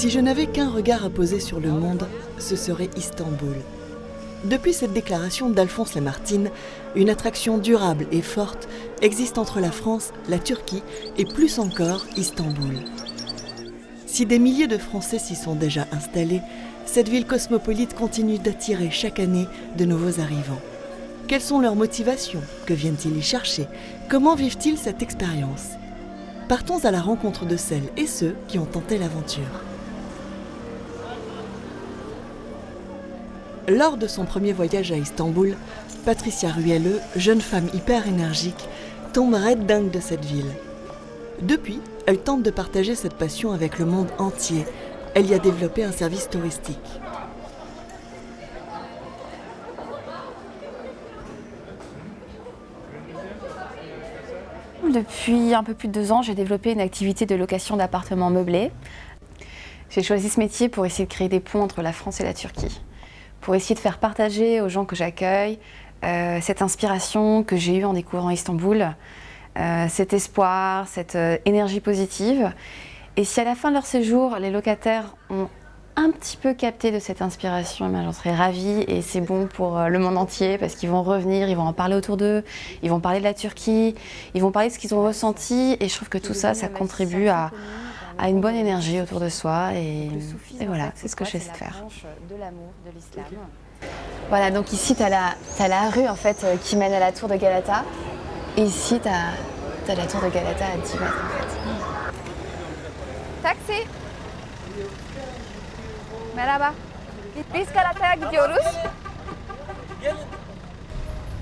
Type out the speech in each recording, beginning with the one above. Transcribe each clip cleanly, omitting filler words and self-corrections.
Si je n'avais qu'un regard à poser sur le monde, ce serait Istanbul. Depuis cette déclaration d'Alphonse Lamartine, une attraction durable et forte existe entre la France, la Turquie et plus encore Istanbul. Si des milliers de Français s'y sont déjà installés, cette ville cosmopolite continue d'attirer chaque année de nouveaux arrivants. Quelles sont leurs motivations? Que viennent-ils y chercher? Comment vivent-ils cette expérience? Partons à la rencontre de celles et ceux qui ont tenté l'aventure. Lors de son premier voyage à Istanbul, Patricia Ruelleux, jeune femme hyper énergique, tombe raide dingue de cette ville. Depuis, elle tente de partager cette passion avec le monde entier. Elle y a développé un service touristique. Depuis un peu plus de 2 ans, j'ai développé une activité de location d'appartements meublés. J'ai choisi ce métier pour essayer de créer des ponts entre la France et la Turquie, pour essayer de faire partager aux gens que j'accueille cette inspiration que j'ai eue en découvrant Istanbul, cet espoir, cette énergie positive. Et si à la fin de leur séjour, les locataires ont un petit peu capté de cette inspiration, j'en serais ravie et c'est bon pour le monde entier parce qu'ils vont revenir, ils vont en parler autour d'eux, ils vont parler de la Turquie, ils vont parler de ce qu'ils ont ressenti et je trouve que tout ça, ça contribue à une bonne énergie autour de soi et voilà, c'est ce que j'essaie de faire. De l'amour, de l'islam. Voilà, donc ici tu as la rue en fait qui mène à la tour de Galata et ici tu as la tour de Galata à 10 mètres en fait. Taksi. Merhaba. Biz Galata'ya gidiyoruz. Gelin.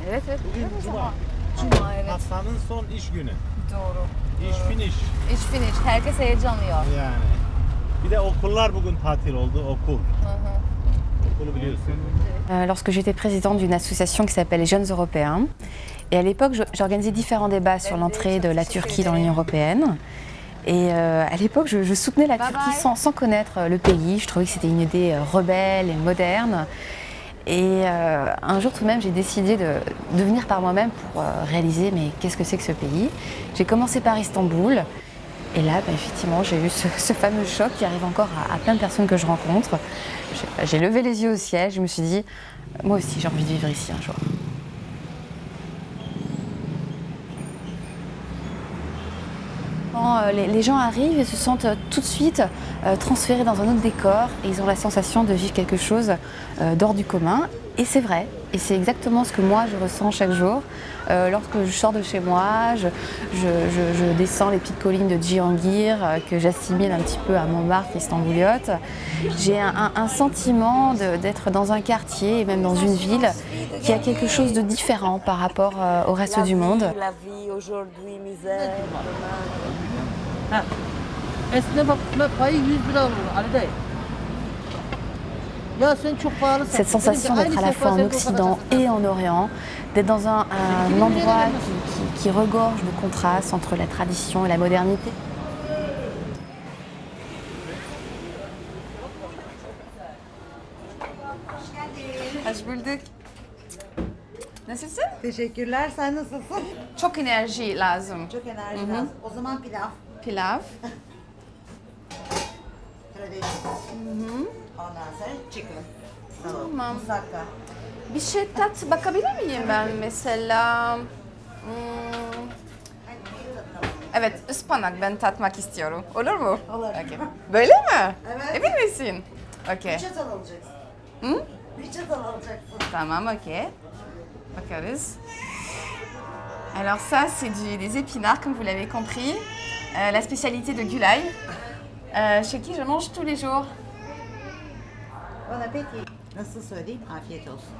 Evet. Bugün Cuma. Cuma evet. Haftanın son iş günü. Doğru. İş finish. İş finish. Herkes heyecanlıyor. Yani. Bir de okullar bugün tatil oldu. Okul. Okulu biliyorsun. Lorsque j'étais présidente d'une association qui s'appelle les Jeunes Européens, et à l'époque j'organisais différents débats sur l'entrée de la Turquie dans l'Union Européenne. Et à l'époque, je soutenais la Turquie sans connaître le pays. Je trouvais que c'était une idée rebelle et moderne. Et un jour tout de même, j'ai décidé de venir par moi-même pour réaliser mais qu'est-ce que c'est que ce pays. J'ai commencé par Istanbul. Et là, effectivement, j'ai eu ce fameux choc qui arrive encore à plein de personnes que je rencontre. J'ai levé les yeux au ciel. Je me suis dit, moi aussi, j'ai envie de vivre ici un jour. Les gens arrivent et se sentent tout de suite transférés dans un autre décor et ils ont la sensation de vivre quelque chose d'hors du commun. Et c'est vrai, et c'est exactement ce que moi je ressens chaque jour. Lorsque je sors de chez moi, je descends les petites collines de Cihangir que j'assimile un petit peu à Montmartre, Istanbuliote. J'ai un sentiment d'être dans un quartier et même dans une ville qui a quelque chose de différent par rapport au reste du monde. La vie aujourd'hui, misère. Cette sensation d'être à la fois en Occident et en Orient, d'être dans un endroit qui regorge de contrastes entre la tradition et la modernité. Hoş bulduk. Nasılsın? Teşekkürler. Sen nasılsın? Çok enerji lazım. Çok enerji lazım. O zaman pilav. Pilav. Ondan sonra chicken. Tamam. Musakka. Bir şey tat bakabilir miyim ben mesela? Evet, ıspanak ben tatmak istiyorum. Olur mu? Olur. Okay. Böyle mi? Evet. Emin misin? Okay. Bir çatal alacaksın. Hı? Bir çatal alacaksın. Tamam, ok. Bakarız. Alors ça, c'est des épinards, comme vous l'avez compris. La spécialité de Gülay, chez qui je mange tous les jours. Bon appétit. Nasıl söyleyeyim? Afiyet olsun.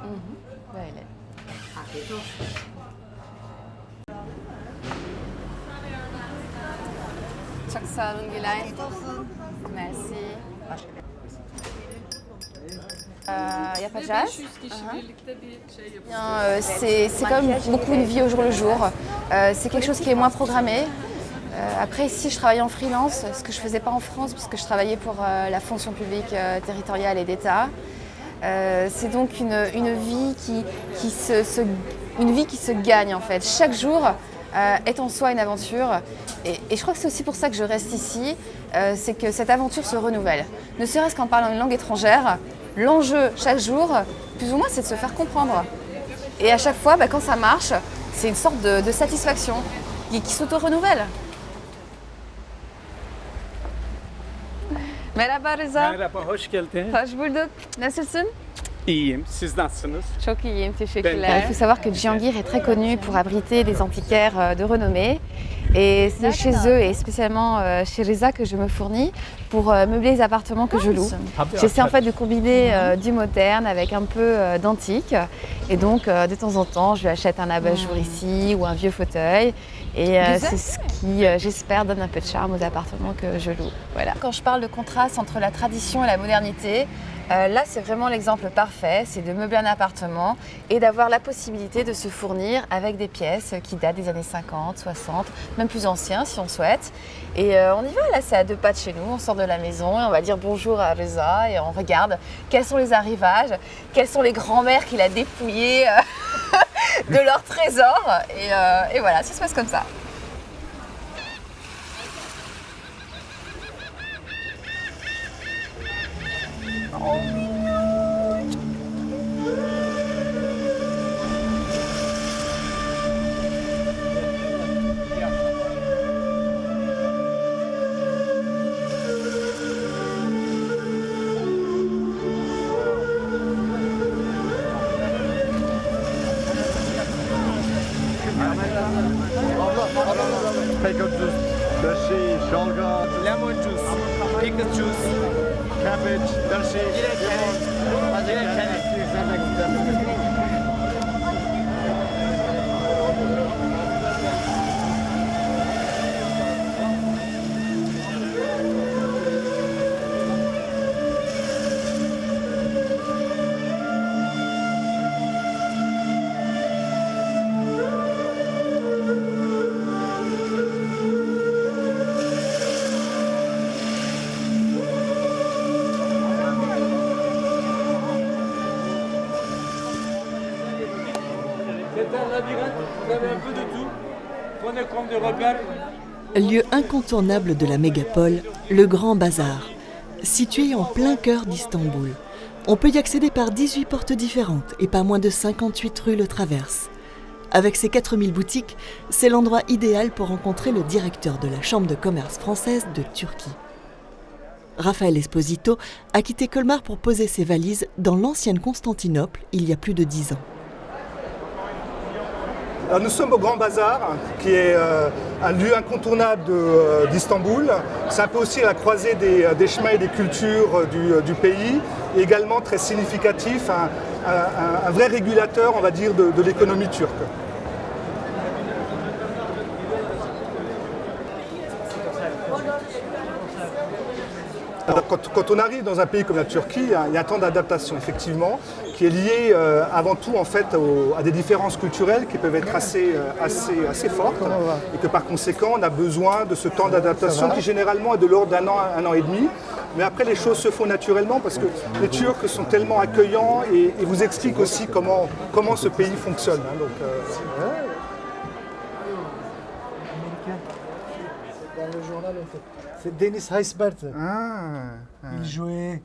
Böyle. Afiyet olsun. Çok sağ olun Gülay. Afiyet olsun. Merci. Başka bir Yapacağız. 500 kişi birlikte bir şey yapıyoruz. C'est quand même beaucoup une vie au jour le jour. C'est quelque chose qui est moins programmé. Après, ici, je travaille en freelance, ce que je ne faisais pas en France, puisque je travaillais pour la fonction publique territoriale et d'État. C'est donc une vie qui se gagne, en fait. Chaque jour, est en soi une aventure. Et je crois que c'est aussi pour ça que je reste ici, c'est que cette aventure se renouvelle. Ne serait-ce qu'en parlant une langue étrangère, l'enjeu chaque jour, plus ou moins, c'est de se faire comprendre. Et à chaque fois, quand ça marche, c'est une sorte de satisfaction qui s'auto-renouvelle. Merhaba Rıza. Merhaba, hoş geldin. Hoş bulduk. Nasılsın? İyiyim, siz nasılsınız? Çok iyiyim, teşekkürler. Il faut savoir que Cihangir est très connu pour abriter des antiquaires de renommée. Et c'est chez eux, et spécialement chez Reza, que je me fournis pour meubler les appartements que je loue. J'essaie en fait de combiner du moderne avec un peu d'antique. Et donc, de temps en temps, je lui achète un abat-jour ici ou un vieux fauteuil. Et c'est ce qui, j'espère, donne un peu de charme aux appartements que je loue. Voilà. Quand je parle de contraste entre la tradition et la modernité, là, c'est vraiment l'exemple parfait, c'est de meubler un appartement et d'avoir la possibilité de se fournir avec des pièces qui datent des années 50, 60, même plus anciens si on souhaite. Et on y va, là, c'est à 2 pas de chez nous, on sort de la maison et on va dire bonjour à Reza et on regarde quels sont les arrivages, quelles sont les grands-mères qu'il a dépouillées de leurs trésors. Et voilà, ça se passe comme ça. Pickle juice, dashi, shalga, Lemon juice, pickle juice. cabbage, dashi, C'est un labyrinthe, vous avez un peu de tout. Prenez comme des repères. Lieu incontournable de la mégapole, le Grand Bazar, situé en plein cœur d'Istanbul. On peut y accéder par 18 portes différentes et pas moins de 58 rues le traversent. Avec ses 4000 boutiques, c'est l'endroit idéal pour rencontrer le directeur de la Chambre de commerce française de Turquie. Raphaël Esposito a quitté Colmar pour poser ses valises dans l'ancienne Constantinople il y a plus de 10 ans. Alors nous sommes au Grand Bazar, qui est un lieu incontournable d'Istanbul. C'est un peu aussi à la croisée des chemins et des cultures du pays, et également très significatif, un vrai régulateur, on va dire, de l'économie turque. Alors, quand on arrive dans un pays comme la Turquie, il y a un temps d'adaptation, effectivement, qui est lié avant tout en fait, à des différences culturelles qui peuvent être assez fortes, et que par conséquent, on a besoin de ce temps d'adaptation qui généralement est de l'ordre d'un an, 1 an et demi. Mais après, les choses se font naturellement parce que les Turcs sont tellement accueillants et vous expliquent aussi comment ce pays fonctionne. Hein, donc, dans le journal, en fait. C'est Dennis Heisbert. Il jouait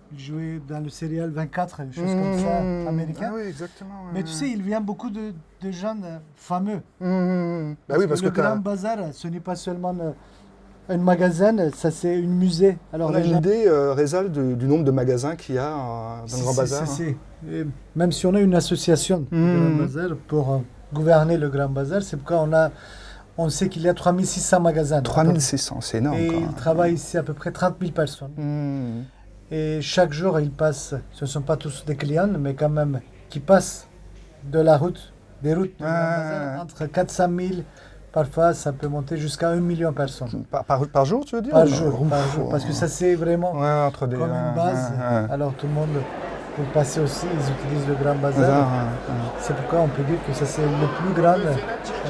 dans le serial 24, une chose comme ça, américain. Ah oui, exactement. Mais tu sais, il vient beaucoup de gens fameux. Bah oui, parce que le Grand Bazar, ce n'est pas seulement un magasin, ça c'est un musée. Alors, on a une idée, Reza, du nombre de magasins qu'il y a dans le Grand Bazar. Même si on a une association du Grand Bazar pour gouverner le Grand Bazar, c'est pourquoi on sait qu'il y a 3600 magasins. 3600, c'est énorme. Et il travaille ici à peu près 30 000 personnes. Et chaque jour, il passe, ce ne sont pas tous des clients, mais quand même, qui passent des routes du Grand Bazar, entre 400 000, parfois ça peut monter jusqu'à 1 million de personnes. Par jour, tu veux dire? Par jour, parce que ça c'est vraiment entre comme une base. Alors tout le monde, pour passer aussi, ils utilisent le Grand Bazar. C'est pourquoi on peut dire que ça c'est le plus grand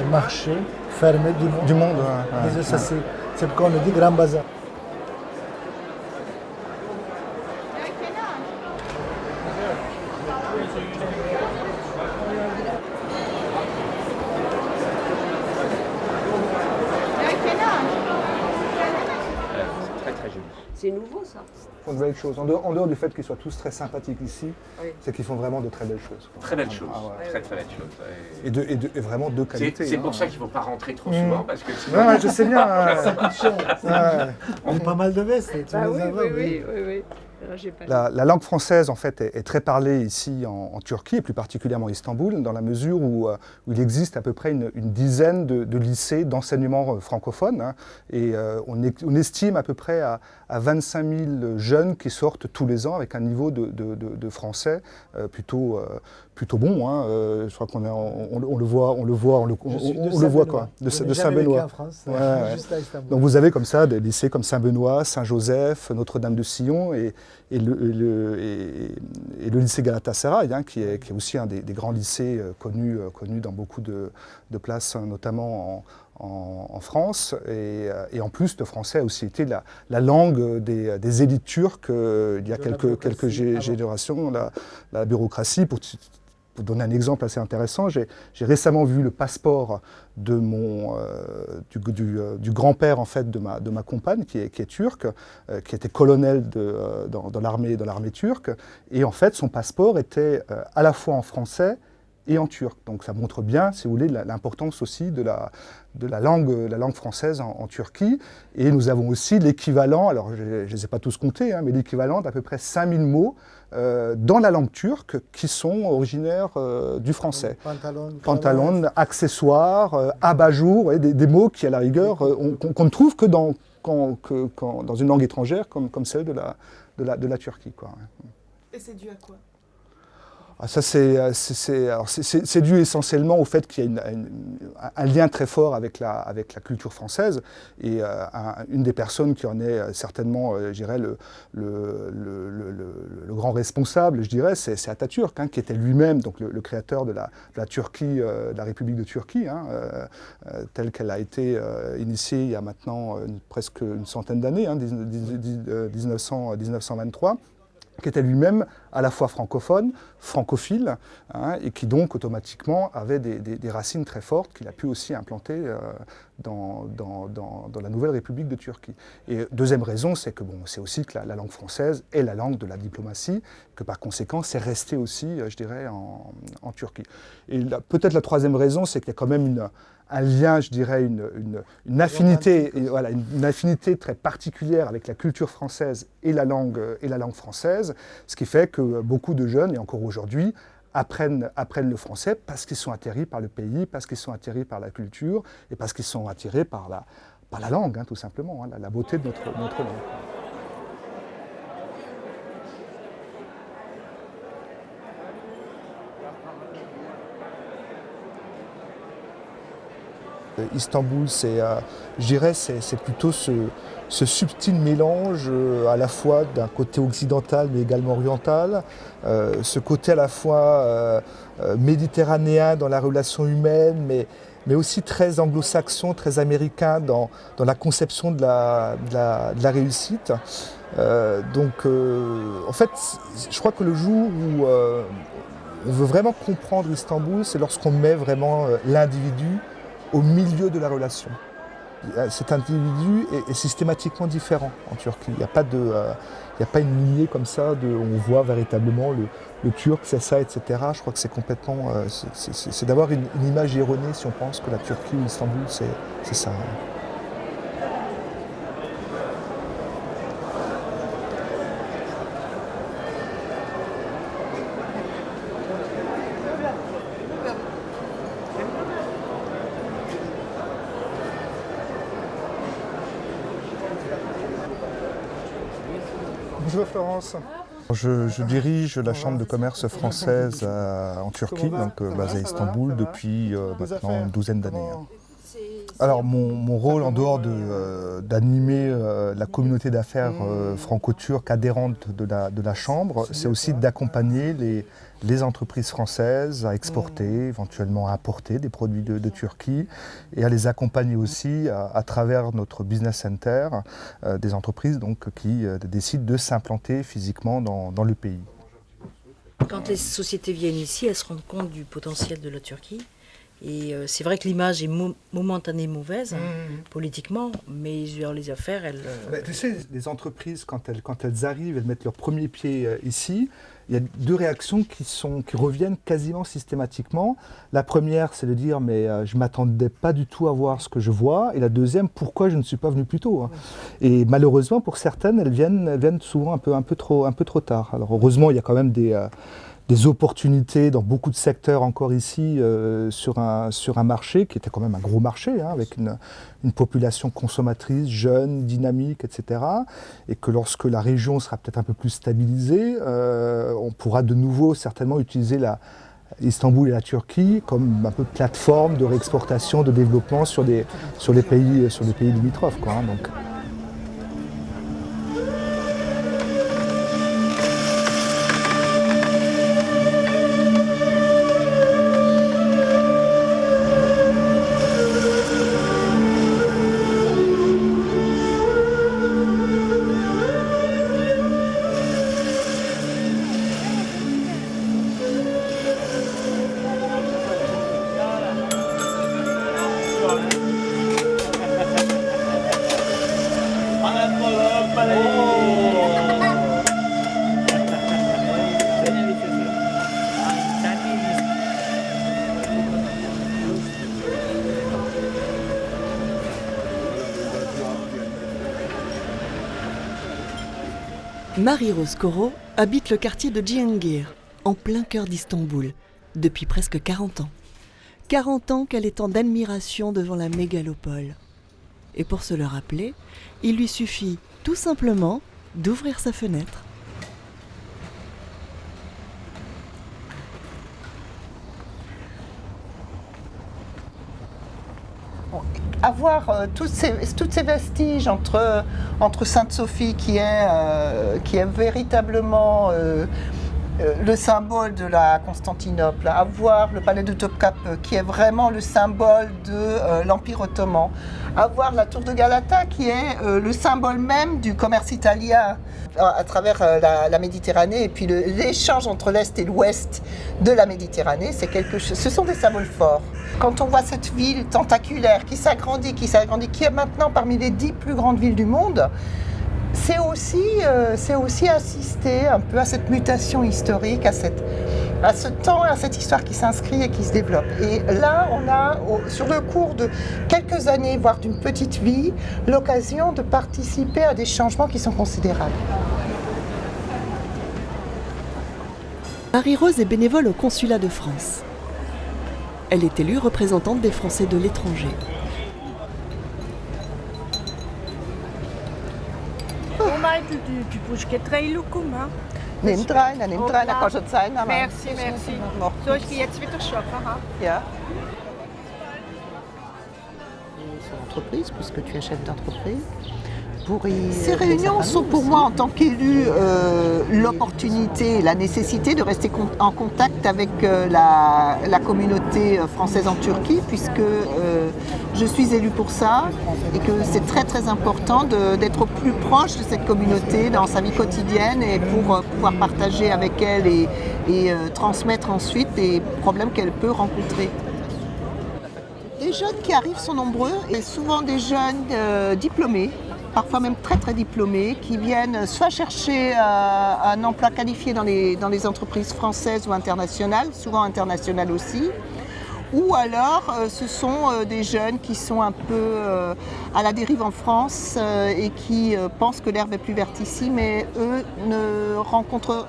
marché fermé du monde. Déjà, ça c'est pourquoi on le dit Grand Bazar. c'est nouveau ça. Ils font de belles choses. En dehors du fait qu'ils soient tous très sympathiques ici, c'est qu'ils font vraiment de très belles choses. Très belles choses, très belles choses. Et vraiment de qualité. C'est pour ça qu'il ne faut pas rentrer trop souvent, parce que sinon... Ouais, je sais bien. Ça coûte cher. On a pas mal de vestes. Oui. La langue française en fait est très parlée ici en Turquie et plus particulièrement à Istanbul, dans la mesure où il existe à peu près une dizaine de lycées d'enseignement francophone, hein, et on estime à peu près à 25 000 jeunes qui sortent tous les ans avec un niveau de français plutôt bon. Hein, je crois qu'on le voit quoi, de Saint-Benoît. Donc vous avez comme ça des lycées comme Saint-Benoît, Saint-Joseph, Notre-Dame-de-Sillon et le lycée Galatasaray, hein, qui est aussi un des grands lycées connus dans beaucoup de places, notamment en France. Et en plus, le français a aussi été la langue des élites turques il y a quelques générations, la bureaucratie. Pour donner un exemple assez intéressant, j'ai récemment vu le passeport de du grand-père en fait de ma compagne qui est turc, qui était colonel dans l'armée turque, et en fait son passeport était à la fois en français et en turc. Donc ça montre bien, si vous voulez, l'importance aussi de la langue française en Turquie. Et nous avons aussi l'équivalent, alors je ne les ai pas tous comptés, hein, mais l'équivalent d'à peu près 5000 mots dans la langue turque qui sont originaires du français. Pantalon, accessoires, abat-jour, des mots qui à la rigueur qu'on ne trouve que dans une langue étrangère comme celle de la Turquie, quoi. Et c'est dû à quoi ? Ça, c'est dû essentiellement au fait qu'il y a un lien très fort avec la culture française, et une des personnes qui en est certainement, je dirais, le grand responsable, je dirais, c'est Atatürk, hein, qui était lui-même donc le créateur de la Turquie, de la République de Turquie, hein, telle qu'elle a été initiée il y a maintenant presque une centaine d'années, hein, 1923. Qui était lui-même à la fois francophone, francophile, hein, et qui donc automatiquement avait des racines très fortes qu'il a pu aussi implanter dans la nouvelle République de Turquie. Et deuxième raison, c'est que c'est aussi que la langue française est la langue de la diplomatie, que par conséquent c'est resté aussi, je dirais, en Turquie. Et peut-être la troisième raison, c'est qu'il y a quand même un lien, je dirais, une affinité, une affinité très particulière avec la culture française et la langue française, ce qui fait que beaucoup de jeunes, et encore aujourd'hui, apprennent le français parce qu'ils sont atterris par le pays, parce qu'ils sont atterris par la culture et parce qu'ils sont attirés par la langue, hein, tout simplement, hein, la beauté de notre langue. Istanbul, je dirais, c'est plutôt ce subtil mélange à la fois d'un côté occidental mais également oriental, ce côté à la fois méditerranéen dans la relation humaine, mais aussi très anglo-saxon, très américain dans la conception de la réussite. En fait, je crois que le jour où on veut vraiment comprendre Istanbul, c'est lorsqu'on met vraiment l'individu au milieu de la relation. Cet individu est systématiquement différent en Turquie. Il n'y a pas une lignée comme ça, on voit véritablement le Turc, c'est ça, etc. Je crois que c'est complètement... c'est d'avoir une image erronée si on pense que la Turquie ou Istanbul, c'est ça. Bonjour Florence. Je dirige la chambre de commerce française en Turquie, donc basée à Istanbul depuis maintenant une douzaine d'années. Alors mon rôle, en dehors d'animer la communauté d'affaires franco-turque adhérente de la chambre, c'est aussi d'accompagner les entreprises françaises à exporter, éventuellement à importer des produits de Turquie, et à les accompagner aussi à travers notre business center, des entreprises donc, qui décident de s'implanter physiquement dans le pays. Quand les sociétés viennent ici, elles se rendent compte du potentiel de la Turquie Et c'est vrai que l'image est momentanée mauvaise, politiquement, mais dans les affaires, elle... Tu sais, les entreprises, quand elles arrivent, elles mettent leur premier pied ici, il y a deux réactions qui reviennent quasiment systématiquement. La première, c'est de dire, mais je ne m'attendais pas du tout à voir ce que je vois. Et la deuxième, pourquoi je ne suis pas venu plus tôt, hein. Et malheureusement, pour certaines, elles viennent souvent un peu trop tard. Alors heureusement, il y a quand même des opportunités dans beaucoup de secteurs encore ici sur un marché qui était quand même un gros marché, hein, avec une population consommatrice, jeune, dynamique, etc. Et que lorsque la région sera peut-être un peu plus stabilisée, on pourra de nouveau certainement utiliser Istanbul et la Turquie comme un peu plateforme de réexportation, de développement sur les pays limitrophes, quoi, hein, donc. Marie-Rose Koro habite le quartier de Cihangir, en plein cœur d'Istanbul, depuis presque 40 ans. 40 ans qu'elle est en admiration devant la mégalopole. Et pour se le rappeler, il lui suffit tout simplement d'ouvrir sa fenêtre. Avoir tous ces vestiges entre Sainte-Sophie qui est véritablement le symbole de la Constantinople, avoir le palais de Topkapı qui est vraiment le symbole de l'Empire ottoman, avoir la tour de Galata qui est le symbole même du commerce italien à travers la Méditerranée, et puis l'échange entre l'Est et l'Ouest de la Méditerranée, ce sont des symboles forts. Quand on voit cette ville tentaculaire qui s'agrandit, qui est maintenant parmi les 10 plus grandes villes du monde, c'est aussi assister un peu à cette mutation historique, à ce temps, à cette histoire qui s'inscrit et qui se développe. Et là, on a, sur le cours de quelques années, voire d'une petite vie, l'occasion de participer à des changements qui sont considérables. Marie-Rose est bénévole au consulat de France. Elle est élue représentante des Français de l'étranger. Neem trein, dan kan het zijn. Merci. Zal ik je jetzt wieder shoppen, hein? Ja. Son entreprise, puisque tu es chef d'entreprise. Ces réunions sont pour moi, en tant qu'élu, l'opportunité, la nécessité de rester en contact avec la communauté française en Turquie, puisque je suis élue pour ça, et que c'est très très important d'être au plus proche de cette communauté dans sa vie quotidienne, et pour pouvoir partager avec elle et transmettre ensuite les problèmes qu'elle peut rencontrer. Les jeunes qui arrivent sont nombreux, et souvent des jeunes diplômés, parfois même très très diplômés, qui viennent soit chercher un emploi qualifié dans les entreprises françaises ou internationales, souvent internationales aussi, ou alors ce sont des jeunes qui sont un peu à la dérive en France et qui pensent que l'herbe est plus verte ici, mais eux ne rencontrent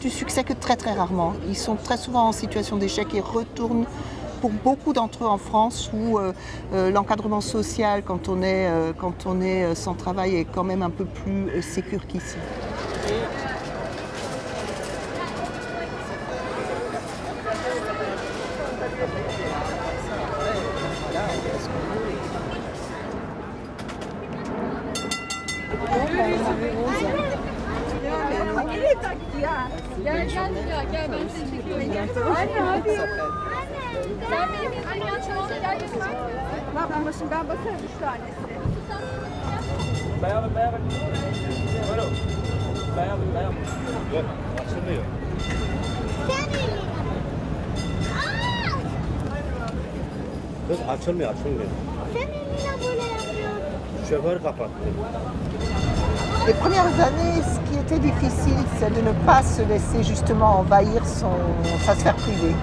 du succès que très très rarement. Ils sont très souvent en situation d'échec et retournent pour beaucoup d'entre eux en France, où l'encadrement social quand on est sans travail est quand même un peu plus sécure qu'ici. Ben bakarım 3 tanesi. Beraber. Buyurun. Beraber. Yok, açılmıyor. Kız açılmıyor. Şoför kapattı. Les premières années, ce qui était difficile, c'est de ne pas se laisser justement envahir sa sphère privée.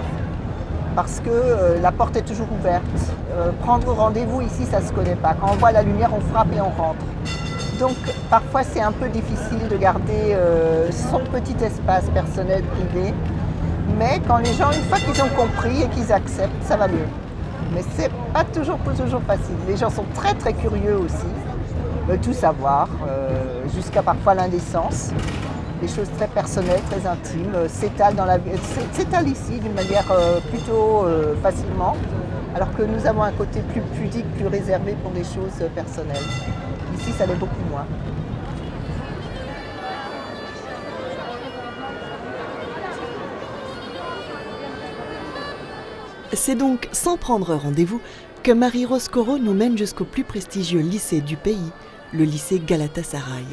Parce que la porte est toujours ouverte. Prendre rendez-vous ici, ça ne se connaît pas. Quand on voit la lumière, on frappe et on rentre. Donc parfois c'est un peu difficile de garder son petit espace personnel, privé. Mais quand les gens, une fois qu'ils ont compris et qu'ils acceptent, ça va mieux. Mais c'est pas toujours facile. Les gens sont très très curieux aussi, veulent tout savoir, jusqu'à parfois l'indécence. Des choses très personnelles, très intimes, s'étalent ici d'une manière plutôt facilement, alors que nous avons un côté plus pudique, plus réservé pour des choses personnelles. Ici, ça l'est beaucoup moins. C'est donc sans prendre rendez-vous que Marie-Rose Corot nous mène jusqu'au plus prestigieux lycée du pays, le lycée Galatasaray.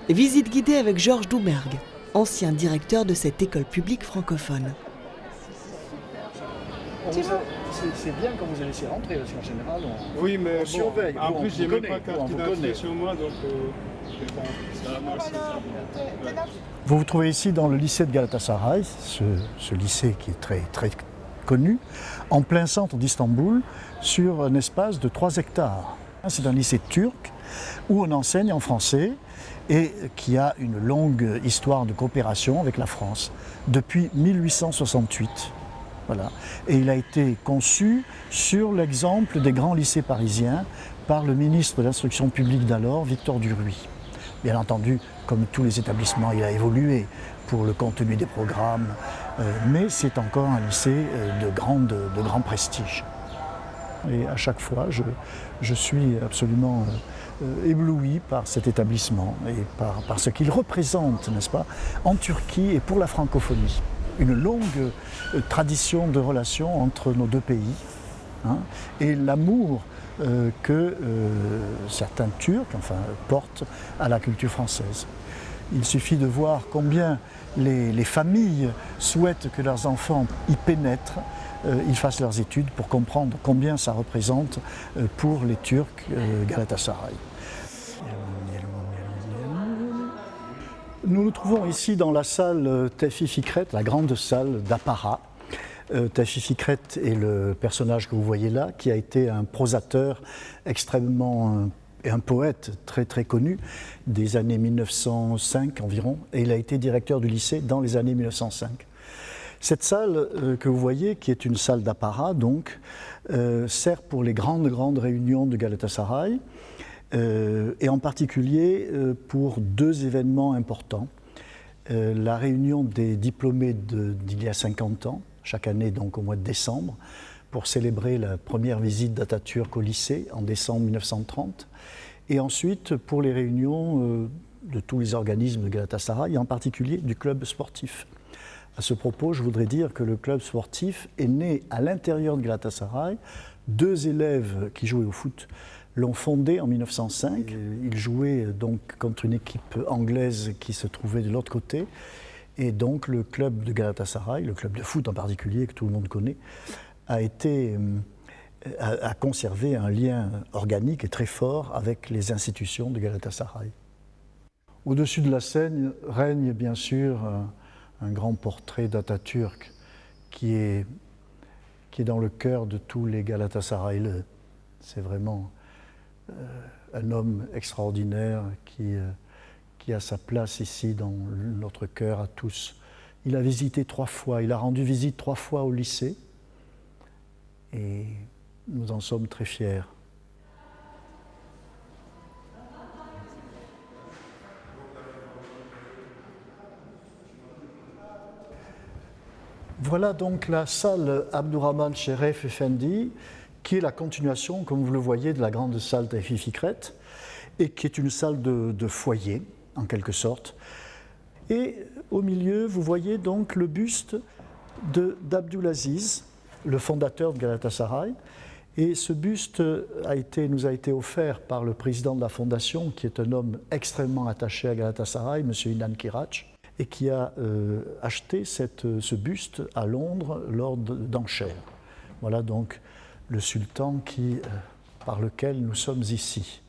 Visite guidée avec Georges Doumergue, ancien directeur de cette école publique francophone. C'est bien quand vous allez laisser rentrer, parce qu'en général, on surveille. En plus, j'ai même pas carte vous d'identité sur moi, donc Vous vous trouvez ici dans le lycée de Galatasaray, ce lycée qui est très, très connu, en plein centre d'Istanbul, sur un espace de 3 hectares. C'est un lycée turc où on enseigne en français et qui a une longue histoire de coopération avec la France depuis 1868. Voilà. Et il a été conçu sur l'exemple des grands lycées parisiens par le ministre de l'Instruction publique d'alors, Victor Duruy. Bien entendu, comme tous les établissements, il a évolué pour le contenu des programmes, mais c'est encore un lycée de grand prestige. Et à chaque fois, je suis absolument ébloui par cet établissement et par ce qu'il représente, n'est-ce pas, en Turquie et pour la francophonie. Une longue tradition de relations entre nos deux pays, hein, et l'amour que certains Turcs portent à la culture française. Il suffit de voir combien les familles souhaitent que leurs enfants y pénètrent, ils fassent leurs études pour comprendre combien ça représente pour les Turcs Galatasaray. Nous nous trouvons ici dans la salle Tevfik Fikret, la grande salle d'Apparat. Tevfik Fikret est le personnage que vous voyez là, qui a été un prosateur extrêmement et un poète très très connu des années 1905 environ, et il a été directeur du lycée dans les années 1905. Cette salle que vous voyez, qui est une salle d'Apparat, donc, sert pour les grandes réunions de Galatasaray, et en particulier pour 2 événements importants. La réunion des diplômés d'il y a 50 ans, chaque année donc au mois de décembre, pour célébrer la première visite d'Atatürk au lycée en décembre 1930, et ensuite pour les réunions de tous les organismes de Galatasaray, et en particulier du club sportif. À ce propos, je voudrais dire que le club sportif est né à l'intérieur de Galatasaray. 2 élèves qui jouaient au foot l'ont fondé en 1905. Ils jouaient donc contre une équipe anglaise qui se trouvait de l'autre côté. Et donc le club de Galatasaray, le club de foot en particulier, que tout le monde connaît, a conservé un lien organique et très fort avec les institutions de Galatasaray. Au-dessus de la scène règne bien sûr un grand portrait d'Atatürk qui est dans le cœur de tous les Galatasarayeux. C'est vraiment un homme extraordinaire qui a sa place ici dans notre cœur à tous. Il a visité 3 fois, il a rendu visite 3 fois au lycée et nous en sommes très fiers. Voilà donc la salle Abdurrahman Sheref Effendi, qui est la continuation, comme vous le voyez, de la grande salle Tevfik Fikret, et qui est une salle de foyer, en quelque sorte. Et au milieu, vous voyez donc le buste d'Abdulaziz, le fondateur de Galatasaray. Et ce buste nous a été offert par le président de la fondation, qui est un homme extrêmement attaché à Galatasaray, M. Inan Kirac, et qui a acheté ce buste à Londres lors d'enchères. Voilà donc le sultan par lequel nous sommes ici,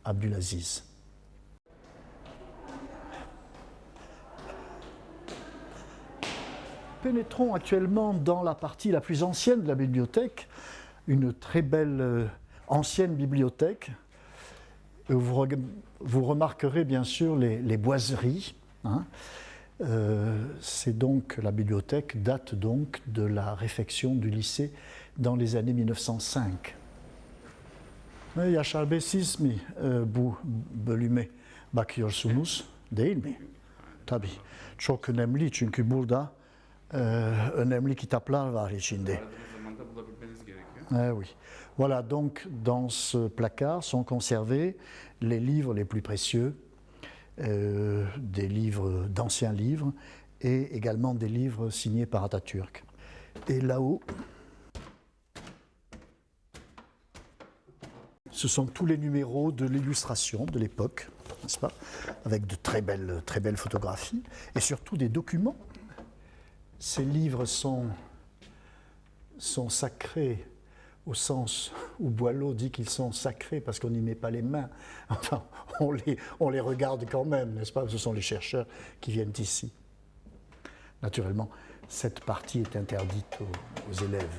Abdulaziz. Pénétrons actuellement dans la partie la plus ancienne de la bibliothèque, une très belle ancienne bibliothèque. Vous remarquerez bien sûr les boiseries. Hein. La bibliothèque date donc de la réfection du lycée dans les années 1905. Yaşar Bey, siz mi bu bölüme bakıyorsunuz, değil mi? Tabii. Çok önemli çünkü burada önemli kitaplar var içinde. Oui. Voilà, donc dans ce placard sont conservés les livres les plus précieux, des livres, d'anciens livres, et également des livres signés par Atatürk. Et là-haut, ce sont tous les numéros de l'illustration de l'époque, n'est-ce pas, avec de très belles photographies, et surtout des documents. Ces livres sont sacrés au sens où Boileau dit qu'ils sont sacrés parce qu'on n'y met pas les mains. Enfin, on les regarde quand même, n'est-ce pas? Ce sont les chercheurs qui viennent ici. Naturellement, cette partie est interdite aux élèves.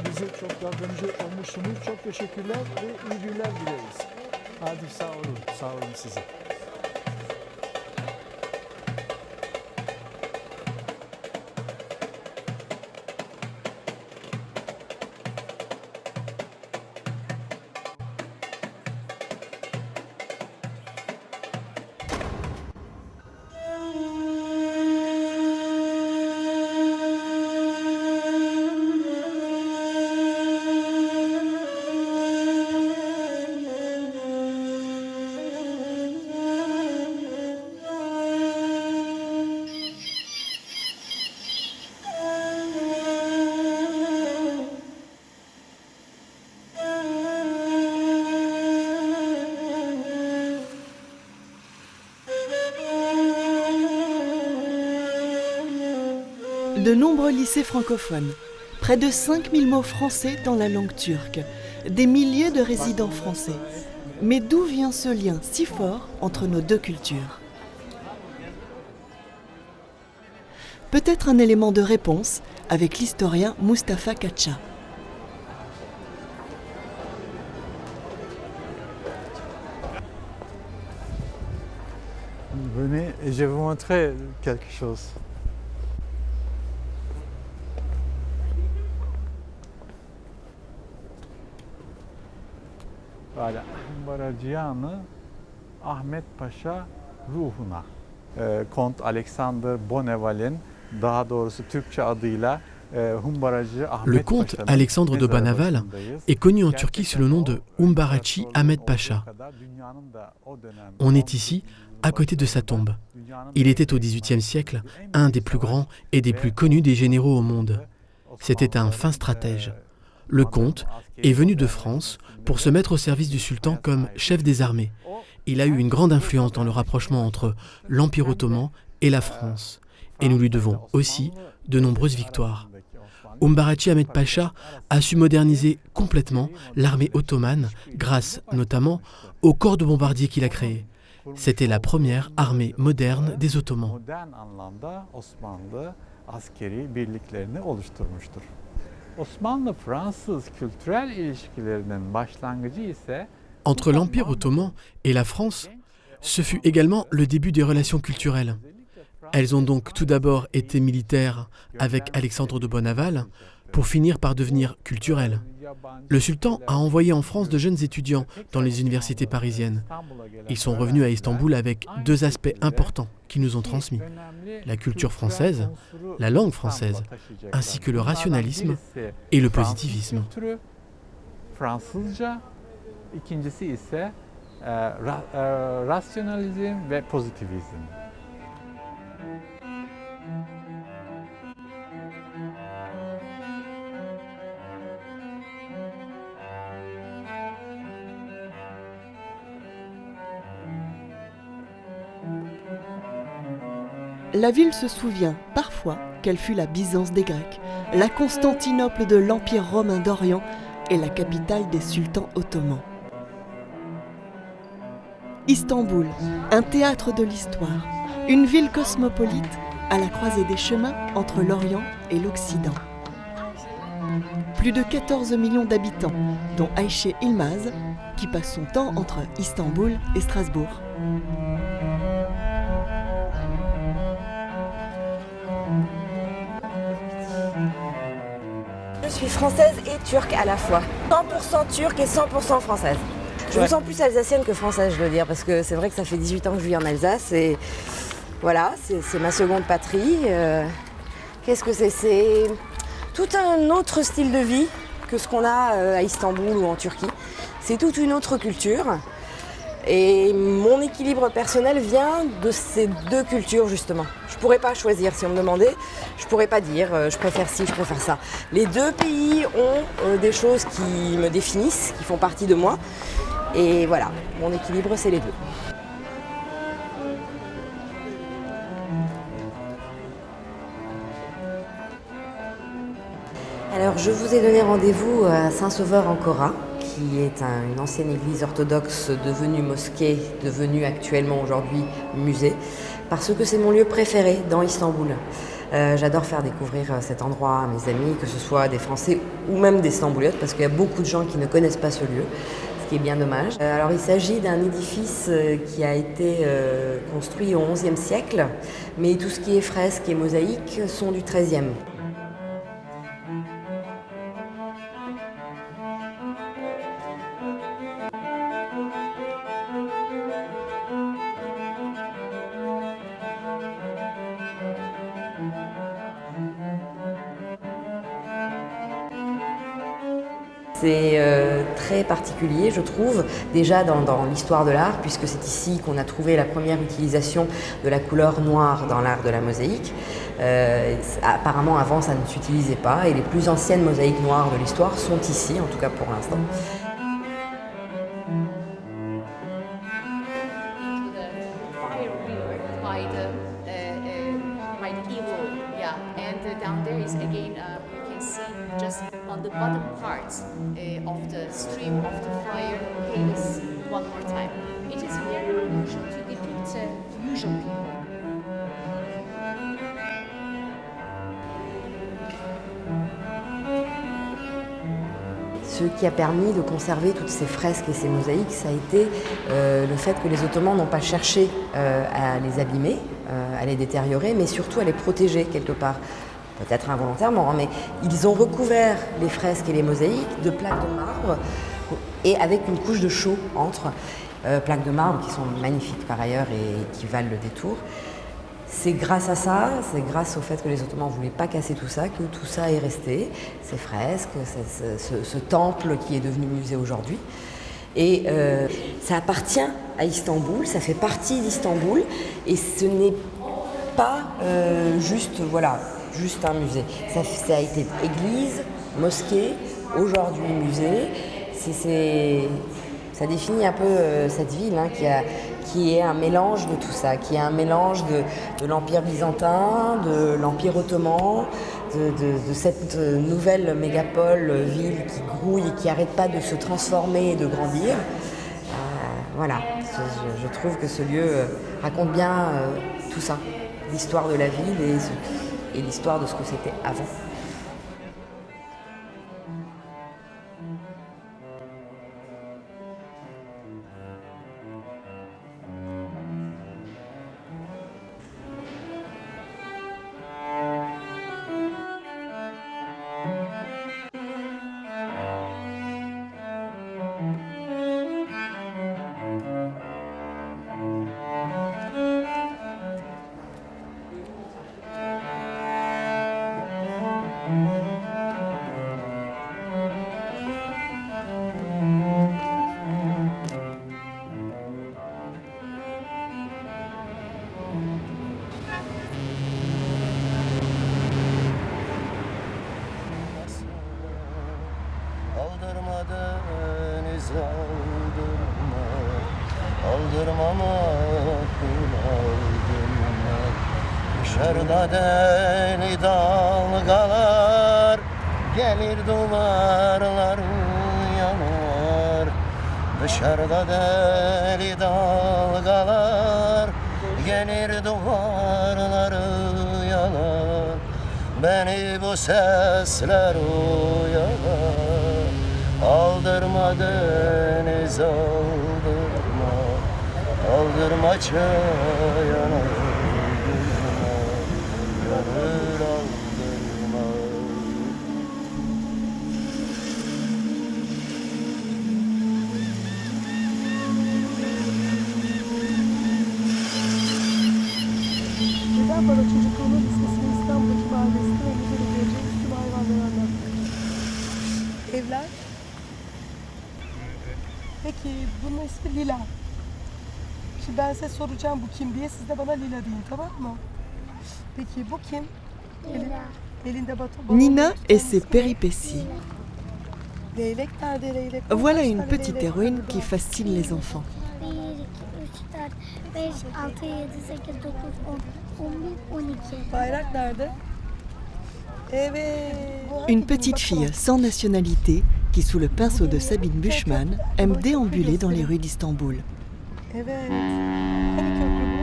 Bize çok yardımcı olmuşsunuz. Çok teşekkürler ve iyi günler dileriz. Hadi sağ olun size. De nombreux lycées francophones, près de 5000 mots français dans la langue turque, des milliers de résidents français. Mais d'où vient ce lien si fort entre nos deux cultures? Peut-être un élément de réponse avec l'historien Mustafa Kacha. Venez et je vais vous montrer quelque chose. Voilà, Humbaracıyanı Ahmet Paşa ruhuna. Kont Alexander Bonneval'in, daha doğrusu Türkçe adıyla Humbaracı Ahmet Le comte Alexandre de Bonneval est connu en Turquie sous le nom de Humbaraçı Ahmet Paşa. On est ici, à côté de sa tombe. Il était au XVIIIe siècle un des plus grands et des plus connus des généraux au monde. C'était un fin stratège. Le comte est venu de France pour se mettre au service du sultan comme chef des armées. Il a eu une grande influence dans le rapprochement entre l'Empire ottoman et la France. Et nous lui devons aussi de nombreuses victoires. Humbaracı Ahmet Paşa a su moderniser complètement l'armée ottomane grâce notamment au corps de bombardiers qu'il a créé. C'était la première armée moderne des Ottomans. Entre l'Empire ottoman et la France, ce fut également le début des relations culturelles. Elles ont donc tout d'abord été militaires avec Alexandre de Bonneval, pour finir par devenir culturelles. Le sultan a envoyé en France de jeunes étudiants dans les universités parisiennes. Ils sont revenus à Istanbul avec deux aspects importants qu'ils nous ont transmis. La culture française, la langue française, ainsi que le rationalisme et le positivisme. İkincisi ise rasyonalizm ve pozitivizm. La ville se souvient parfois qu'elle fut la Byzance des Grecs, la Constantinople de l'Empire romain d'Orient et la capitale des sultans ottomans. Istanbul, un théâtre de l'histoire, une ville cosmopolite à la croisée des chemins entre l'Orient et l'Occident. Plus de 14 millions d'habitants, dont Ayşe Yılmaz, qui passe son temps entre Istanbul et Strasbourg. Je suis française et turque à la fois. 100% turque et 100% française. Je me sens plus alsacienne que française, je dois dire, parce que c'est vrai que ça fait 18 ans que je vis en Alsace et voilà, c'est ma seconde patrie. Qu'est-ce que c'est? C'est tout un autre style de vie que ce qu'on a à Istanbul ou en Turquie. C'est toute une autre culture. Et mon équilibre personnel vient de ces deux cultures, justement. Je ne pourrais pas choisir. Si on me demandait, je ne pourrais pas dire je préfère ci, je préfère ça. Les deux pays ont des choses qui me définissent, qui font partie de moi. Et voilà, mon équilibre, c'est les deux. Alors, je vous ai donné rendez-vous à Saint-Sauveur-en-Cora, qui est une ancienne église orthodoxe devenue mosquée, devenue actuellement aujourd'hui musée, parce que c'est mon lieu préféré dans Istanbul. J'adore faire découvrir cet endroit à mes amis, que ce soit des Français ou même des Stambouliotes, parce qu'il y a beaucoup de gens qui ne connaissent pas ce lieu, ce qui est bien dommage. Alors il s'agit d'un édifice qui a été construit au XIe siècle, mais tout ce qui est fresques et mosaïques sont du XIIIe. C'est très particulier, je trouve, déjà dans l'histoire de l'art, puisque c'est ici qu'on a trouvé la première utilisation de la couleur noire dans l'art de la mosaïque. Apparemment, avant, ça ne s'utilisait pas, et les plus anciennes mosaïques noires de l'histoire sont ici, en tout cas pour l'instant. Just on the bottom part of the stream of the fire, halos one more time. It is very unusual to depict usual people. Ce qui a permis de conserver toutes ces fresques et ces mosaïques, ça a été le fait que les Ottomans n'ont pas cherché à les abîmer, à les détériorer, mais surtout à les protéger quelque part. Peut-être involontairement, mais ils ont recouvert les fresques et les mosaïques de plaques de marbre et avec une couche de chaux entre plaques de marbre qui sont magnifiques par ailleurs et qui valent le détour. C'est grâce à ça, c'est grâce au fait que les Ottomans ne voulaient pas casser tout ça, que tout ça est resté, ces fresques, ce temple qui est devenu musée aujourd'hui. Et ça appartient à Istanbul, ça fait partie d'Istanbul et ce n'est pas juste, voilà, juste un musée. Ça a été église, mosquée, aujourd'hui musée. Ça définit un peu cette ville hein, qui est un mélange de tout ça, qui est un mélange de l'Empire byzantin, de l'Empire ottoman, de cette nouvelle mégapole, ville qui grouille et qui n'arrête pas de se transformer et de grandir. Voilà, je trouve que ce lieu raconte bien tout ça, l'histoire de la ville et l'histoire de ce que c'était avant. Dışarıda deli dalgalar, gelir duvarlar yanar. Dışarıda deli dalgalar, gelir duvarları yanar. Beni bu sesler uyanar. Aldırma deniz aldırma, aldırma çayana. Yanır aldırma. Neden bana çocukluğumun listesini İstanbul'daki mahallesinde ve müzede göreceğiniz tüm hayvanları anlattın? Evler? Peki bunun ismi Lila. Şimdi ben size soracağım bu kim diye, siz de bana Lila deyin, tamam mı? Peki bu kim? Elinde baton. Nina et ses péripéties. Leylek nerede leylek? Voilà une petite héroïne qui fascine les enfants. 1, 2, 3, 4, 5, 6, 7, 8, 9, 10, 11, 12. Bayrak nerede? Evet. Une petite fille sans nationalité qui, sous le pinceau de Sabine Buchmann, aime déambuler dans les rues d'Istanbul. Evet. Hani köprü bu?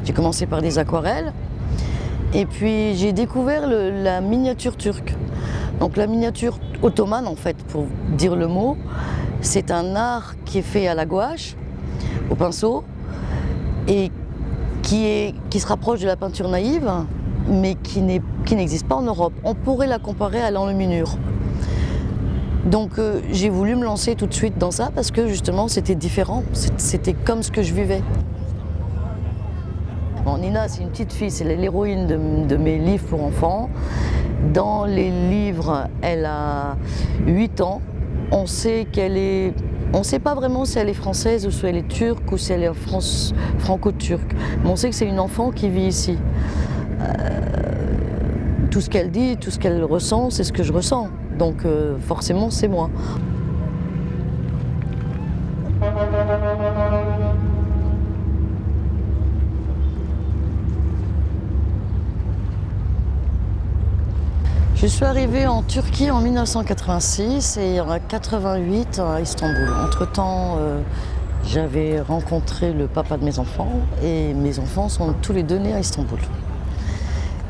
J'ai commencé par des aquarelles et puis j'ai découvert la miniature turque. Donc la miniature ottomane en fait, pour dire le mot, c'est un art qui est fait à la gouache, au pinceau, et qui se rapproche de la peinture naïve, mais qui n'existe pas en Europe. On pourrait la comparer à l'enluminure. Donc j'ai voulu me lancer tout de suite dans ça parce que justement c'était différent, c'était comme ce que je vivais. Bon, Nina, c'est une petite fille, c'est l'héroïne de mes livres pour enfants. Dans les livres, elle a 8 ans. On sait qu'elle est... On ne sait pas vraiment si elle est française ou si elle est turque ou si elle est franco-turque. Mais on sait que c'est une enfant qui vit ici. Tout ce qu'elle dit, tout ce qu'elle ressent, c'est ce que je ressens. Donc forcément, c'est moi. Je suis arrivée en Turquie en 1986 et en 1988 à Istanbul. Entre-temps, j'avais rencontré le papa de mes enfants et mes enfants sont tous les deux nés à Istanbul.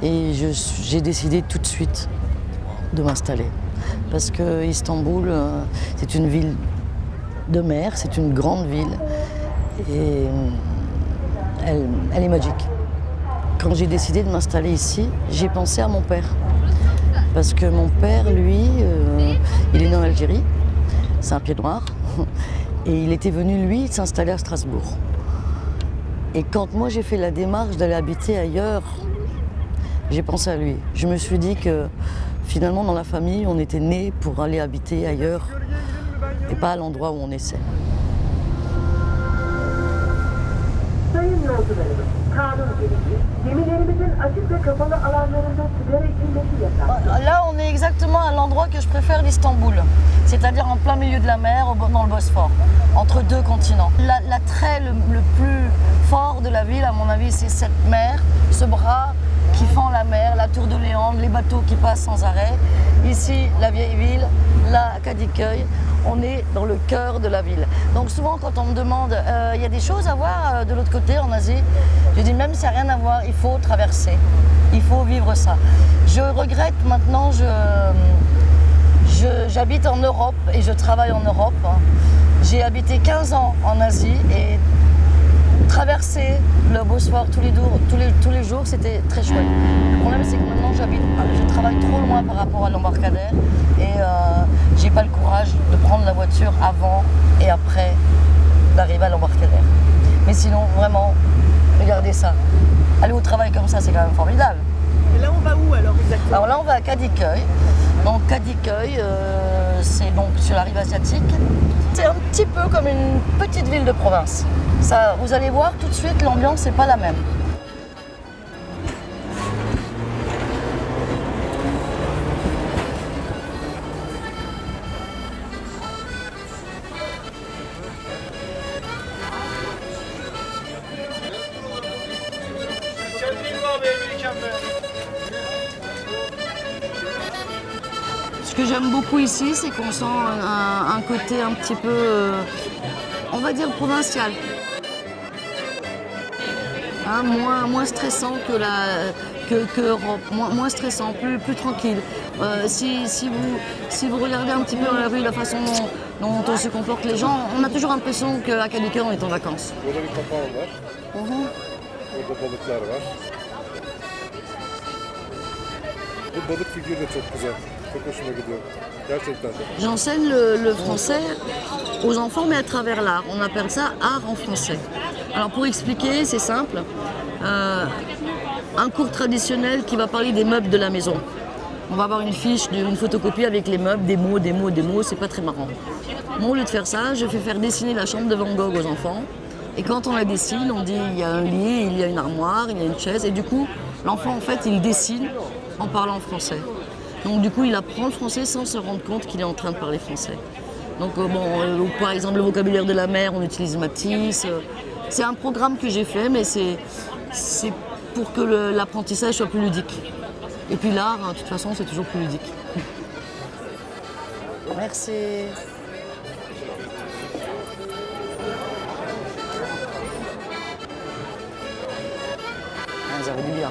Et j'ai décidé tout de suite de m'installer. Parce que Istanbul, c'est une ville de mer, c'est une grande ville et elle est magique. Quand j'ai décidé de m'installer ici, j'ai pensé à mon père. Parce que mon père, lui, il est né en Algérie, c'est un pied noir, et il était venu, lui, s'installer à Strasbourg. Et quand moi j'ai fait la démarche d'aller habiter ailleurs, j'ai pensé à lui. Je me suis dit que finalement dans la famille, on était nés pour aller habiter ailleurs et pas à l'endroit où on essaie. Là, on est exactement à l'endroit que je préfère d'Istanbul, c'est-à-dire en plein milieu de la mer, dans le Bosphore, entre deux continents. L'attrait le plus fort de la ville, à mon avis, c'est cette mer, ce bras qui fend la mer, la tour de Léandre, les bateaux qui passent sans arrêt. Ici, la vieille ville, là, à Kadıköy, on est dans le cœur de la ville. Donc souvent, quand on me demande, il y a des choses à voir de l'autre côté, en Asie, je dis même s'il n'y a rien à voir, il faut traverser, il faut vivre ça. Je regrette maintenant, j'habite en Europe et je travaille en Europe. J'ai habité 15 ans en Asie et traverser le Bosphore tous les jours, c'était très chouette. Le problème, c'est que maintenant, je travaille trop loin par rapport à l'embarcadère et j'ai pas le courage de prendre la voiture avant et après d'arriver à l'embarcadère. Mais sinon, vraiment, regardez ça. Aller au travail comme ça, c'est quand même formidable. Et là, on va où alors exactement? Alors là, on va à Kadıköy. Donc Kadıköy, c'est donc sur la rive asiatique. C'est un petit peu comme une petite ville de province. Ça, vous allez voir tout de suite, l'ambiance n'est pas la même. que j'aime beaucoup ici, c'est qu'on sent un côté un petit peu, on va dire, provincial. Hein, moins stressant que Europe, moins stressant, plus tranquille. Si vous regardez un petit peu dans la rue la façon dont on se comporte les gens, on a toujours l'impression qu'à Kadıköy on est en vacances. Burada bir kapağı var. Burada balıklar var. Bu balık figürü de çok güzel. Çok hoşuma gidiyor. Gerçekten. J'enseigne le français aux enfants, mais à travers l'art. On appelle ça art en français. Alors pour expliquer, c'est simple. Un cours traditionnel qui va parler des meubles de la maison. On va avoir une fiche, une photocopie avec les meubles, des mots, c'est pas très marrant. Moi, au lieu de faire ça, je fais faire dessiner la chambre de Van Gogh aux enfants. Et quand on la dessine, on dit il y a un lit, il y a une armoire, il y a une chaise. Et du coup, l'enfant, en fait, il dessine en parlant français. Donc du coup, il apprend le français sans se rendre compte qu'il est en train de parler français. Donc par exemple, le vocabulaire de la mer, on utilise Matisse. C'est un programme que j'ai fait, mais c'est pour que l'apprentissage soit plus ludique. Et puis l'art, de toute façon, c'est toujours plus ludique. Merci. Ah, ça fait du bien.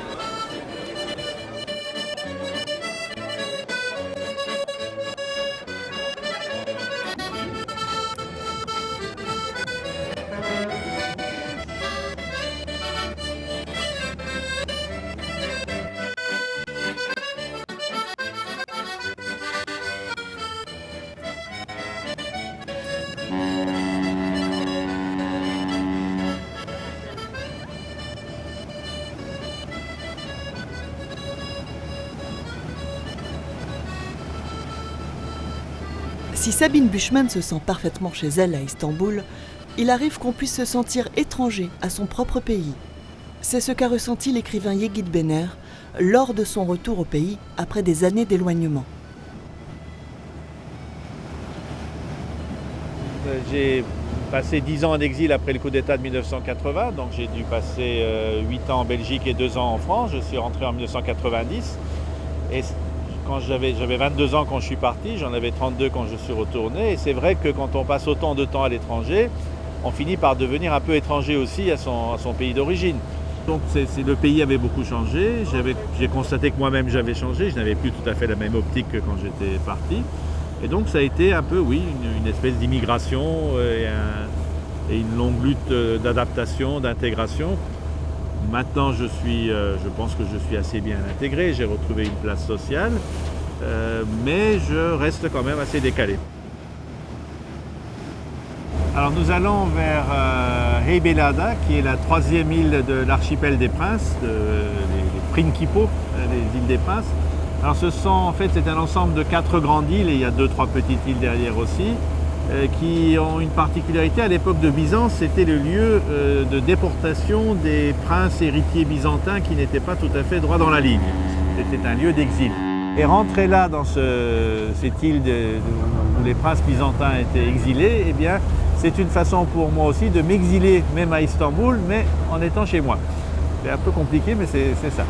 Si Sabine Bushman se sent parfaitement chez elle à Istanbul, il arrive qu'on puisse se sentir étranger à son propre pays. C'est ce qu'a ressenti l'écrivain Yegit Bener lors de son retour au pays après des années d'éloignement. J'ai passé 10 ans en exil après le coup d'État de 1980, donc j'ai dû passer 8 ans en Belgique et 2 ans en France. Je suis rentré en 1990 et quand j'avais 22 ans quand je suis parti, j'en avais 32 quand je suis retourné. Et c'est vrai que quand on passe autant de temps à l'étranger, on finit par devenir un peu étranger aussi à son pays d'origine. Donc le pays avait beaucoup changé, j'ai constaté que moi-même j'avais changé, je n'avais plus tout à fait la même optique que quand j'étais parti. Et donc ça a été un peu, oui, une espèce d'immigration et une longue lutte d'adaptation, d'intégration. Maintenant, je pense que je suis assez bien intégré, j'ai retrouvé une place sociale, mais je reste quand même assez décalé. Alors nous allons vers Heybeliada, qui est la 3e île de l'archipel des Princes, les Principaux, les îles des Princes. Alors c'est un ensemble de 4 grandes îles, et il y a 2-3 petites îles derrière aussi, qui ont une particularité. À l'époque de Byzance, c'était le lieu de déportation des princes héritiers byzantins qui n'étaient pas tout à fait droits dans la ligne. C'était un lieu d'exil. Et rentrer là, dans cette île où les princes byzantins étaient exilés, eh bien, c'est une façon pour moi aussi de m'exiler, même à Istanbul, mais en étant chez moi. C'est un peu compliqué, mais c'est ça.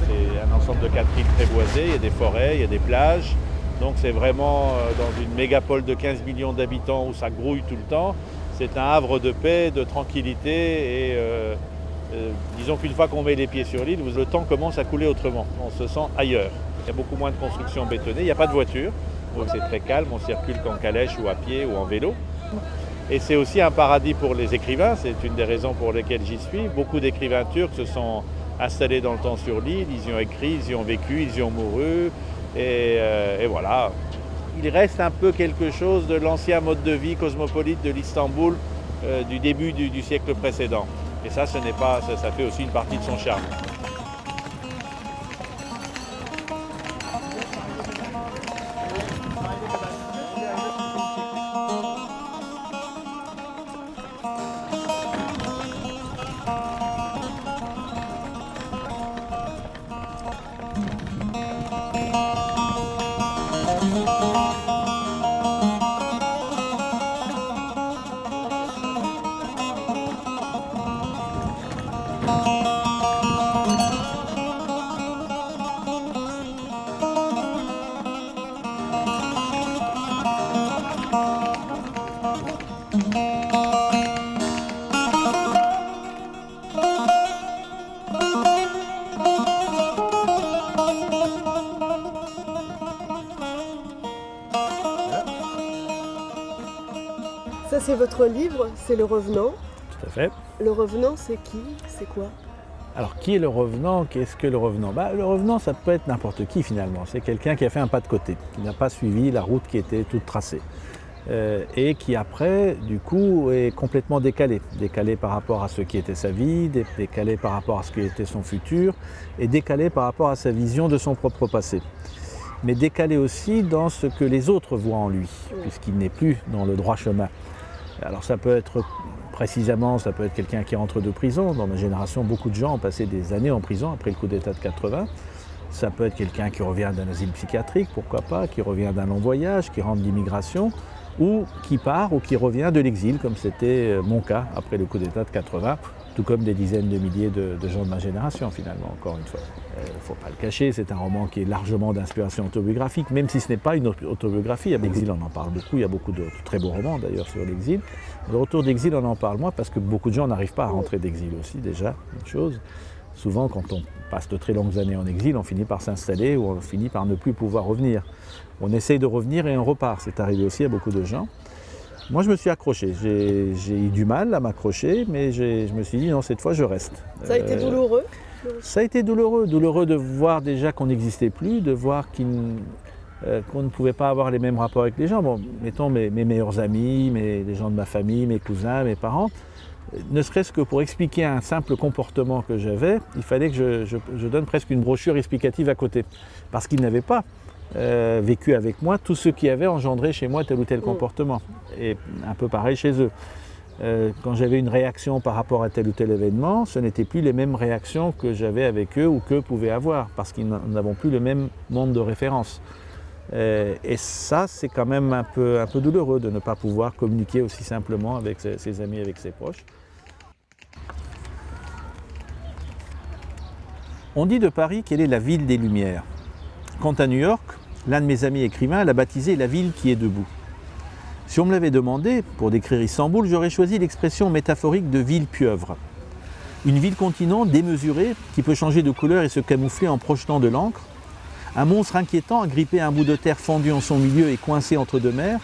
C'est un ensemble de 4 îles très boisées, il y a des forêts, il y a des plages. Donc c'est vraiment dans une mégapole de 15 millions d'habitants où ça grouille tout le temps. C'est un havre de paix, de tranquillité et disons qu'une fois qu'on met les pieds sur l'île, le temps commence à couler autrement. On se sent ailleurs. Il y a beaucoup moins de constructions bétonnées, il n'y a pas de voiture. Donc c'est très calme, on circule qu'en calèche ou à pied ou en vélo. Et c'est aussi un paradis pour les écrivains, c'est une des raisons pour lesquelles j'y suis. Beaucoup d'écrivains turcs se sont installés dans le temps sur l'île, ils y ont écrit, ils y ont vécu, ils y ont mouru. Et voilà. Il reste un peu quelque chose de l'ancien mode de vie cosmopolite de l'Istanbul du début du siècle précédent. Et ça, ça fait aussi une partie de son charme. Ça, c'est votre livre, c'est Le Revenant. Tout à fait. Le Revenant, c'est qui? C'est quoi? Alors, qui est le revenant? Qu'est-ce que le revenant? Le revenant, ça peut être n'importe qui finalement. C'est quelqu'un qui a fait un pas de côté, qui n'a pas suivi la route qui était toute tracée. Et qui après, du coup, est complètement décalé. Décalé par rapport à ce qui était sa vie, décalé par rapport à ce qui était son futur, et décalé par rapport à sa vision de son propre passé. Mais décalé aussi dans ce que les autres voient en lui, puisqu'il n'est plus dans le droit chemin. Alors ça peut être précisément, ça peut être quelqu'un qui rentre de prison. Dans ma génération, beaucoup de gens ont passé des années en prison après le coup d'État de 80. Ça peut être quelqu'un qui revient d'un asile psychiatrique, pourquoi pas, qui revient d'un long voyage, qui rentre d'immigration, ou qui part ou qui revient de l'exil, comme c'était mon cas après le coup d'État de 80, tout comme des dizaines de milliers de gens de ma génération finalement, encore une fois. Il ne faut pas le cacher, c'est un roman qui est largement d'inspiration autobiographique, même si ce n'est pas une autobiographie. À l'exil, on en parle beaucoup, il y a beaucoup de très beaux romans d'ailleurs sur l'exil. Le retour d'exil, on en parle moins parce que beaucoup de gens n'arrivent pas à rentrer d'exil aussi, déjà, une chose. Souvent, quand on passe de très longues années en exil, on finit par s'installer ou on finit par ne plus pouvoir revenir. On essaye de revenir et on repart. C'est arrivé aussi à beaucoup de gens. Moi, je me suis accroché. J'ai eu du mal à m'accrocher, mais je me suis dit, non, cette fois, je reste. Ça a été douloureux? Ça a été douloureux. Douloureux de voir déjà qu'on n'existait plus, de voir qu'on ne pouvait pas avoir les mêmes rapports avec les gens. Bon, mettons mes meilleurs amis, les gens de ma famille, mes cousins, mes parents. Ne serait-ce que pour expliquer un simple comportement que j'avais, il fallait que je donne presque une brochure explicative à côté. Parce qu'ils n'avaient pas vécu avec moi tout ce qui avait engendré chez moi tel ou tel comportement. Et un peu pareil chez eux. Quand j'avais une réaction par rapport à tel ou tel événement, ce n'étaient plus les mêmes réactions que j'avais avec eux ou qu'eux pouvaient avoir, parce qu'ils n'avaient plus le même monde de référence. Et ça, c'est quand même un peu douloureux de ne pas pouvoir communiquer aussi simplement avec ses amis, avec ses proches. On dit de Paris qu'elle est la ville des Lumières. Quant à New York, l'un de mes amis écrivains l'a baptisée la ville qui est debout. Si on me l'avait demandé, pour décrire Istanbul, j'aurais choisi l'expression métaphorique de ville pieuvre. Une ville-continent démesurée qui peut changer de couleur et se camoufler en projetant de l'encre. Un monstre inquiétant agrippé à un bout de terre fendu en son milieu et coincé entre deux mers,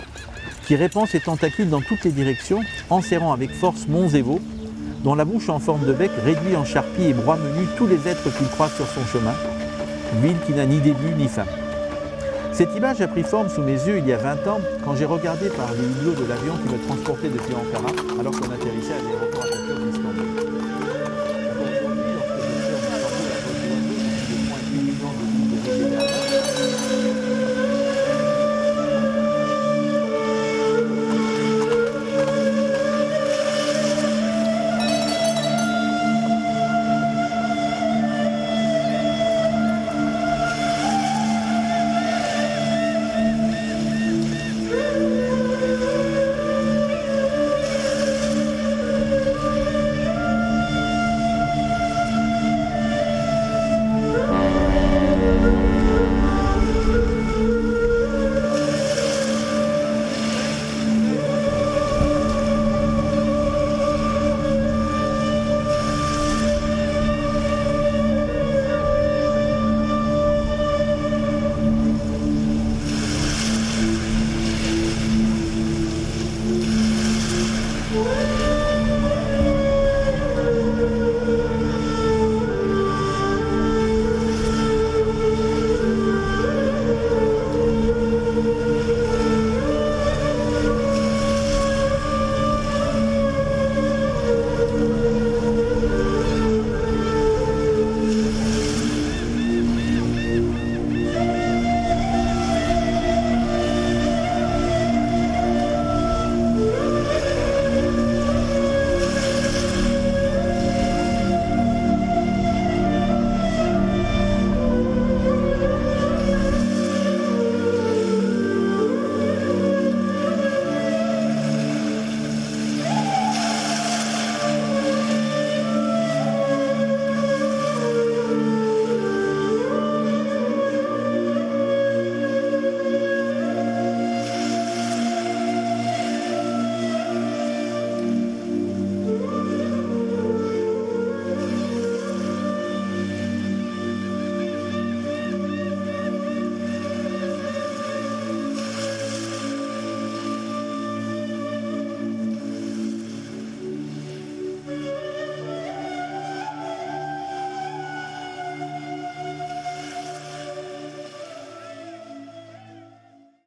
qui répand ses tentacules dans toutes les directions, enserrant avec force monts et vaux, dont la bouche en forme de bec réduit en charpie et broie menu tous les êtres qu'il croise sur son chemin. Une ville qui n'a ni début ni fin. Cette image a pris forme sous mes yeux il y a 20 ans, quand j'ai regardé par les hublots de l'avion qui me transportait depuis Ankara, alors qu'on atterrissait à l'aéroport à Tokyo d'Istanbul.